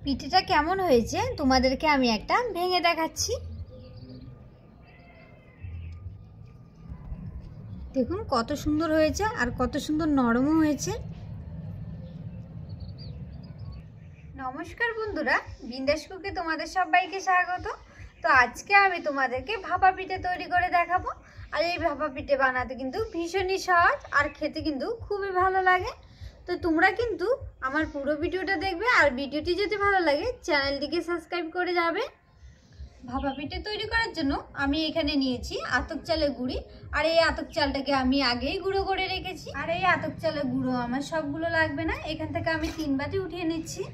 পিঠেটা কেমন হয়েছে তোমাদেরকে আমি একটা ভেঙে দেখাচ্ছি। দেখুন কত সুন্দর হয়েছে আর কত সুন্দর নরমও হয়েছে। নমস্কার বন্ধুরা, বিন্দাস কুকে তোমাদের সবাইকে স্বাগত। তো আজকে আমি তোমাদেরকে ভাপা পিঠে তৈরি করে দেখাবো। আর এই ভাপা পিঠে বানাতে কিন্তু ভীষণই সহজ আর খেতে কিন্তু খুবই ভালো লাগে। তো তোমরা কিন্তু আমার পুরো ভিডিওটা দেখবে, আর ভিডিওটি যদি ভালো লাগে চ্যানেলটিকে সাবস্ক্রাইব করে যাবে। ভাপা পিঠে তৈরি করার জন্য আমি এখানে নিয়েছি আতপ চালের গুঁড়ি, আর এই আতপ চালটাকে আমি আগেই গুঁড়ো করে রেখেছি। আর এই আতপ চালের গুঁড়ো আমার সবগুলো লাগবে না, এখান থেকে আমি 3 বাটি উঠিয়ে নিচ্ছি।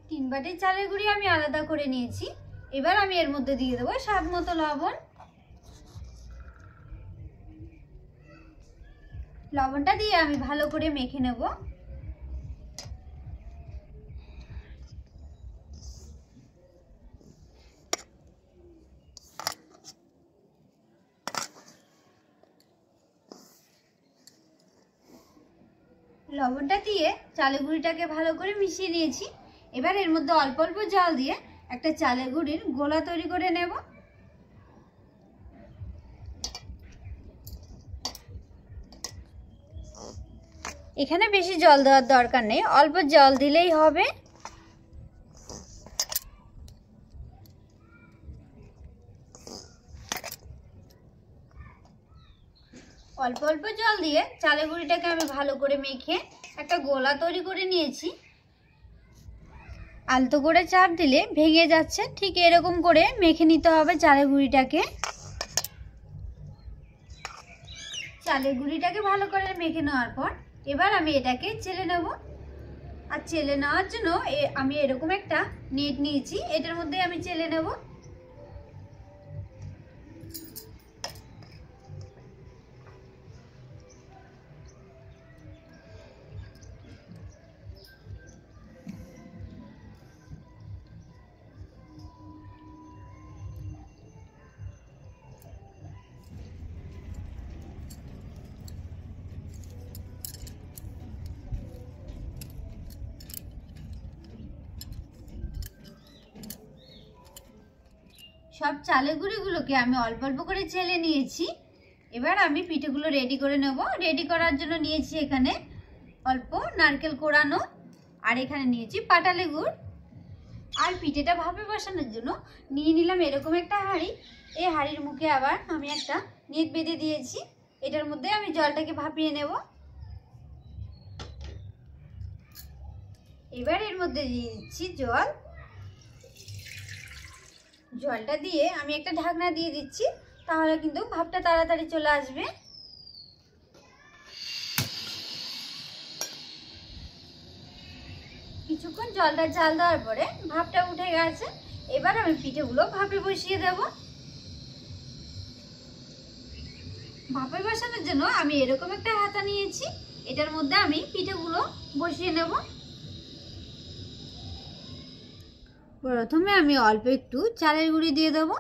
তিন বাটি চালের গুঁড়ি আমি আলাদা করে নিয়েছি। এবার আমি এর মধ্যে দিয়ে দেবো স্বাদ মতো লবণ। লবণটা দিয়ে আমি ভালো করে মেখে নেব। লবণটা দিয়ে চালের গুঁড়িটাকে ভালো করে মিশিয়ে নিয়েছি। এবার এর মধ্যে অল্প অল্প জল দিয়ে একটা চালের গুঁড়ির গোলা তৈরি করে নেব। এখানে বেশি জল দেওয়ার দরকার নেই, অল্প জল দিলেই হবে। অল্প অল্প জল দিয়ে চালের গুঁড়িটাকে আমি ভালো করে মেখে একটা গোলা তৈরি করে নিয়েছি। আলতো করে চাপ দিলে ভেঙে যাচ্ছে, ঠিক এরকম করে মেখে নিতে হবে চালের গুঁড়িটাকে। চালের গুঁড়িটাকে ভালো করে মেখে নেওয়ার পর এবার আমি এটাকে চেলে নেব। আর চেলে নেওয়ার জন্য আমি এরকম একটা নেট নিয়েছি, এটার মধ্যে আমি চেলে নেব। সব চালের গুঁড়িগুলোকে আমি অল্প অল্প করে চেলে নিয়েছি। এবার আমি পিঠেগুলো রেডি করে নেব। রেডি করার জন্য নিয়েছি এখানে অল্প নারকেল কোড়ানো, আর এখানে নিয়েছি পাটালি গুড়। আর পিঠেটা ভাপে বসানোর জন্য নিয়ে নিলাম এরকম একটা হাঁড়ি। এই হাঁড়ির মুখে আবার আমি একটা নেট বেঁধে দিয়েছি। এটার মধ্যে আমি জলটাকে ভাপিয়ে নেব। এবার এর মধ্যে দিয়ে দিচ্ছি জল। জলটা দিয়ে আমি একটা ঢাকনা দিয়ে দিচ্ছি, তাহলে কিন্তু ভাপটা তাড়াতাড়ি চলে আসবে। কিছুক্ষণ জলটা জাল দেওয়ার পরে ভাপটা উঠে গেছে। এবার আমি পিঠেগুলো ভাপে বসিয়ে দেব। ভাপে বসানোর জন্য আমি এরকম একটা হাতা নিয়েছি, এটার মধ্যে আমি পিঠেগুলো বসিয়ে নেব। প্রথমে আমি অল্প একটু চালের গুঁড়ি দিয়ে দেবো,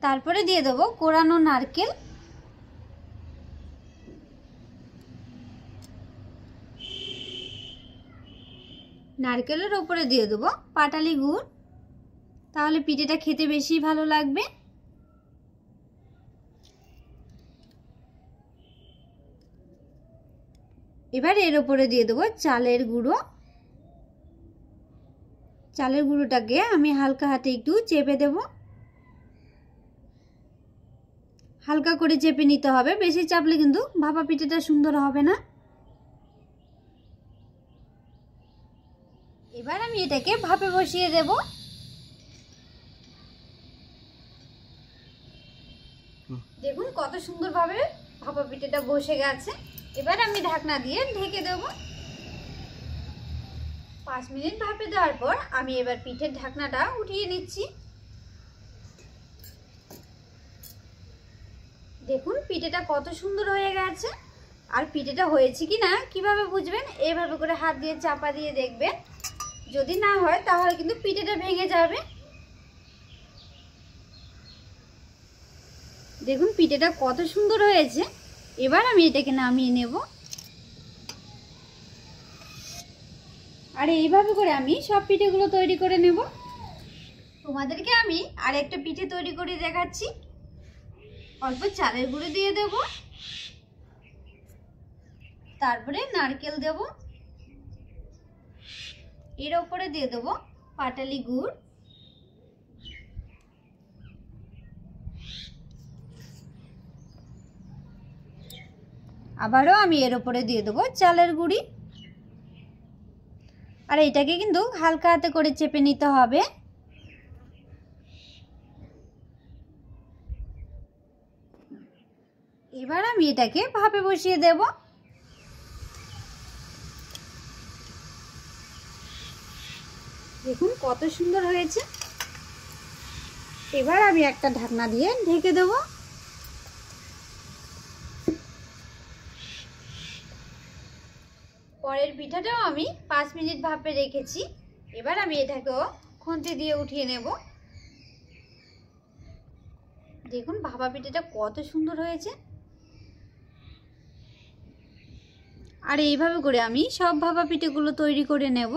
তারপরে দিয়ে দেবো কোড়ানো নারকেল, নারকেলের ওপরে দিয়ে দেবো পাটালি গুড়, তাহলে পিঠেটা খেতে বেশি ভালো লাগবে। এবার এর ওপরে দিয়ে দেবো চালের গুঁড়ো। চালের গুঁড়োটাকে আমি হালকা হাতে একটু চেপে দেব। হালকা করে চেপে নিতে হবে, বেশি চাপলে কিন্তু ভাপা পিঠেটা সুন্দর হবে না। এবার আমি এটাকে ভাপে বসিয়ে দেব। দেখুন কত সুন্দরভাবে ভাপা পিঠেটা বসে গেছে। এবার আমি ঢাকনা দিয়ে ঢেকে দেব। 5 মিনিট ভাপে দেওয়ার পর আমি এবার পিঠের ঢাকনাটা উঠিয়ে নিচ্ছি। দেখুন পিঠেটা কত সুন্দর হয়ে গেছে। আর পিঠেটা হয়েছে কি না কিভাবে বুঝবেন, এইভাবে করে হাত দিয়ে চাপা দিয়ে দেখবেন। যদি না হয় তাহলে কিন্তু পিঠেটা ভেঙে যাবে। দেখুন পিঠেটা কত সুন্দর হয়েছে। এবার আমি এটাকে নামিয়ে নেব। আর এইভাবে করে আমি সব পিঠেগুলো তৈরি করে নেব। তোমাদেরকে আমি আর একটা পিঠে তৈরি করে দেখাচ্ছি। অল্প চালের গুঁড়ো দিয়ে দেব, তারপরে নারকেল দেব, এর উপরে দিয়ে দেব পাটালি গুড়, আবারও আমি এর উপরে দিয়ে দেব চালের গুঁড়ি। আর এটাকে কিন্তু হালকা হাতে করে চেপে নিতে হবে। এবার আমি এটাকে ভাপে বসিয়ে দেব। দেখুন কত সুন্দর হয়েছে। এবার আমি একটা ঢাকনা দিয়ে ঢেকে দেব। পরের পিঠাটাও আমি 5 মিনিট ভাপে রেখেছি। এবার আমি এটাকেও খুন্তি দিয়ে উঠিয়ে নেব। দেখুন ভাপা পিঠাটা কত সুন্দর হয়েছে। আর এইভাবে করে আমি সব ভাপা পিঠেগুলো তৈরি করে নেব।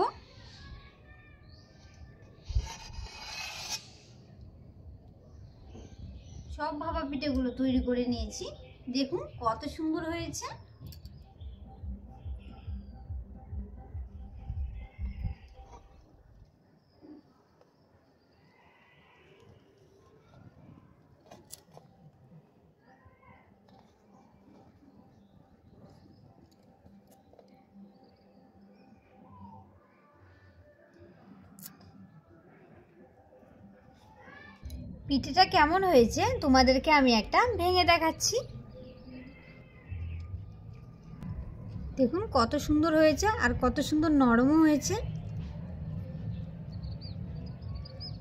সব ভাপা পিঠেগুলো তৈরি করে নিয়েছি। দেখুন কত সুন্দর হয়েছে। পিঠেটা কেমন হয়েছে তোমাদেরকে আমি একটা ভেঙে দেখাচ্ছি। দেখুন কত সুন্দর হয়েছে আর কত সুন্দর নরমও হয়েছে।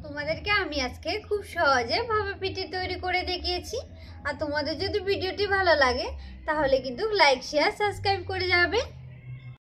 তোমাদেরকে আমি আজকে খুব সহজে ভাপা পিঠে তৈরি করে দেখিয়েছি। আর তোমাদের যদি ভিডিওটি ভালো লাগে তাহলে কিন্তু লাইক শেয়ার সাবস্ক্রাইব করে যাবে।